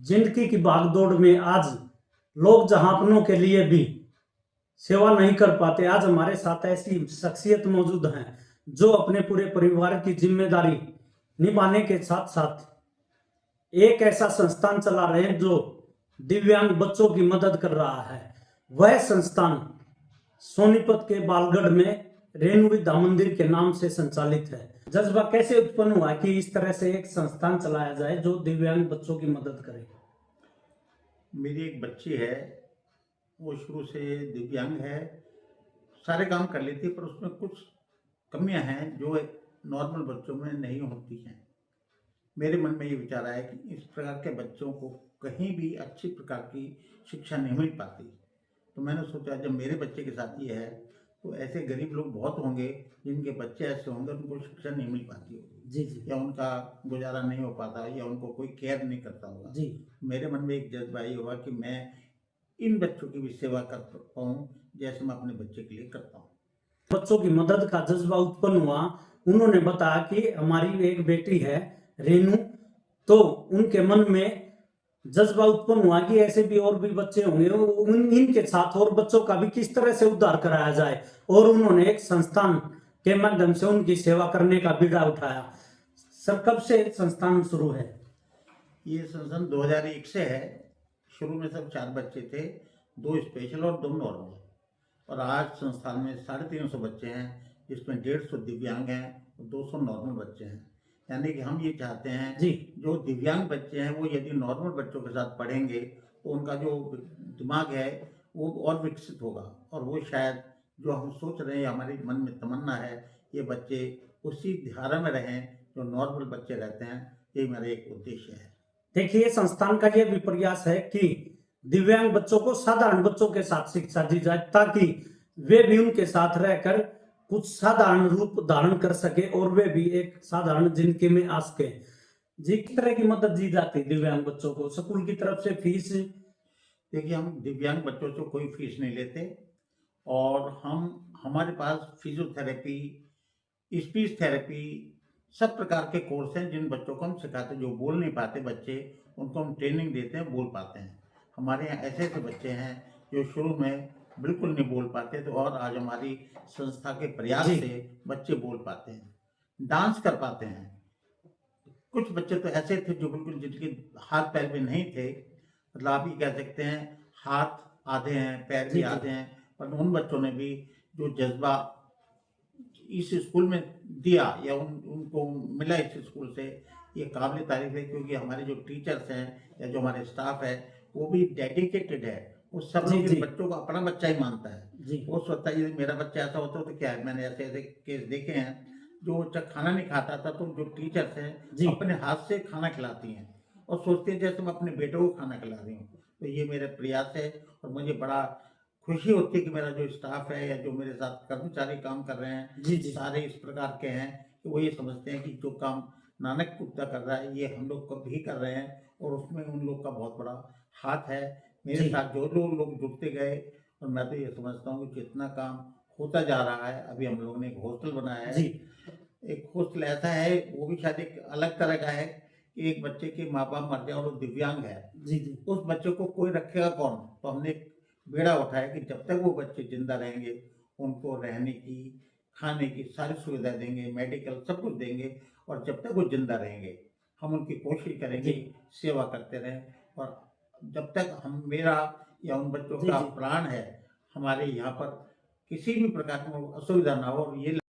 जिंदगी की भागदौड़ में आज लोग जहां अपनों के लिए भी सेवा नहीं कर पाते, आज हमारे साथ ऐसी शख्सियत मौजूद हैं जो अपने पूरे परिवार की जिम्मेदारी निभाने के साथ साथ एक ऐसा संस्थान चला रहे हैं जो दिव्यांग बच्चों की मदद कर रहा है। वह संस्थान सोनीपत के बालगढ़ में रेणु विद्या मंदिर के नाम से संचालित है। जज्बा कैसे उत्पन्न हुआ कि इस तरह से एक संस्थान चलाया जाए जो दिव्यांग बच्चों की मदद करे? मेरी एक बच्ची है, वो शुरू से दिव्यांग है, सारे काम कर लेती है, पर उसमें कुछ कमियां हैं जो नॉर्मल बच्चों में नहीं होती हैं। मेरे मन में ये विचार आया कि इस प्रकार के बच्चों को कहीं भी अच्छी प्रकार की शिक्षा नहीं मिल पाती। तो मैंने सोचा जब मेरे बच्चे के साथ ये है तो ऐसे गरीब लोग बहुत होंगे जिनके बच्चे ऐसे होंगे उनको शिक्षा नहीं मिल पाती होगी जी जी, या उनका गुजारा नहीं हो पाता या उनको कोई केयर नहीं करता होगा। जी मेरे मन में एक जज्बा ये हुआ कि मैं इन बच्चों की भी सेवा कर पाऊँ जैसे मैं अपने बच्चे के लिए करता हूँ। बच्चों की मदद का जज्बा उत्पन्न हुआ। उन्होंने बताया कि हमारी एक बेटी है रेनू, तो उनके मन में जज्बा उत्पन्न हुआ कि ऐसे भी और भी बच्चे होंगे, इनके साथ और बच्चों का भी किस तरह से उद्धार कराया जाए, और उन्होंने एक संस्थान के माध्यम से उनकी सेवा करने का बीड़ा उठाया। सर, कब से संस्थान शुरू है? ये संस्थान 2001 से है। शुरू में सब 4 बच्चे थे, 2 स्पेशल और 2 नॉर्मल, और आज संस्थान में 350 बच्चे हैं जिसमें 150 दिव्यांग हैं और 200 नॉर्मल बच्चे हैं। यानी कि हम ये चाहते हैं जी, जो दिव्यांग बच्चे हैं वो यदि नॉर्मल बच्चों के साथ पढ़ेंगे तो उनका जो दिमाग है वो और विकसित होगा, और वो शायद जो हम सोच रहे हैं, हमारे मन में तमन्ना है, ये बच्चे उसी धारा में रहें जो नॉर्मल बच्चे रहते हैं। यही मेरा एक उद्देश्य है। देखिए, संस्थान का यह भी प्रयास है कि दिव्यांग बच्चों को साधारण बच्चों के साथ शिक्षा दी जाए ताकि वे भी उनके साथ रहकर कुछ साधारण रूप धारण कर सके और वे भी एक साधारण जिंदगी में आ सके। जी, किस तरह की मदद दी जाती है दिव्यांग बच्चों को? स्कूल की तरफ से फीस? देखिए, हम दिव्यांग बच्चों से कोई फीस नहीं लेते, और हमारे पास फिजियोथेरेपी, स्पीच थेरेपी, सब प्रकार के कोर्स हैं जिन बच्चों को हम सिखाते हैं। जो बोल नहीं पाते बच्चे, उनको हम ट्रेनिंग देते हैं, बोल पाते हैं। हमारे यहाँ ऐसे ऐसे बच्चे हैं जो शुरू में बिल्कुल नहीं बोल पाते थे, और आज हमारी संस्था के प्रयास जी, से बच्चे बोल पाते हैं, डांस कर पाते हैं। कुछ बच्चे तो ऐसे थे जो बिल्कुल जिनके हाथ पैर भी नहीं थे, मतलब आप ये कह सकते हैं हाथ आधे हैं, पैर जी, भी जी, आधे हैं, पर उन बच्चों ने भी जो जज्बा इस स्कूल में दिया या उनको मिला इस स्कूल से, ये काबिल तारीफ है। क्योंकि हमारे जो टीचर्स हैं या जो हमारे स्टाफ है वो भी डेडिकेटेड है। वो सब जी, लोग इन जी, बच्चों को अपना बच्चा ही मानता है। जी, वो सोचता है यदि मेरा बच्चा ऐसा होता तो क्या है। मैंने ऐसे ऐसे केस देखे हैं जो बच्चा खाना नहीं खाता था तो जो टीचर्स हैं जी, अपने हाथ से खाना खिलाती हैं और सोचती हैं जैसे मैं अपने बेटे को खाना खिला रही हूँ। तो ये मेरा प्रयास है, और मुझे बड़ा खुशी होती है कि मेरा जो स्टाफ है या जो मेरे साथ कर्मचारी काम कर रहे हैं जी, जी, सारे इस प्रकार के हैं कि वो ये समझते हैं कि जो काम नानक गुप्ता कर रहा है ये हम लोग को भी कर रहे हैं, और उसमें उन लोग का बहुत बड़ा हाथ है। मेरे जी, साथ जो लोग जुड़ते गए, और मैं तो ये समझता हूँ कि जितना काम होता जा रहा है, अभी हम लोगों ने एक हॉस्टल बनाया है। जी, एक हॉस्टल ऐसा है, वो भी शायद एक अलग तरह का है कि एक बच्चे के माँ बाप मर जाए और वो दिव्यांग है, जी, जी, उस बच्चे को कोई रखेगा कौन। तो हमने एक बेड़ा उठाया कि जब तक वो बच्चे जिंदा रहेंगे उनको रहने की, खाने की सारी सुविधा देंगे, मेडिकल सब कुछ देंगे, और जब तक वो जिंदा रहेंगे हम उनकी कोशिश करेंगे, जी, सेवा करते रहें। और जब तक हम मेरा या उन बच्चों जी, का जी। प्राण है, हमारे यहाँ पर किसी भी प्रकार की असुविधा ना हो, और ये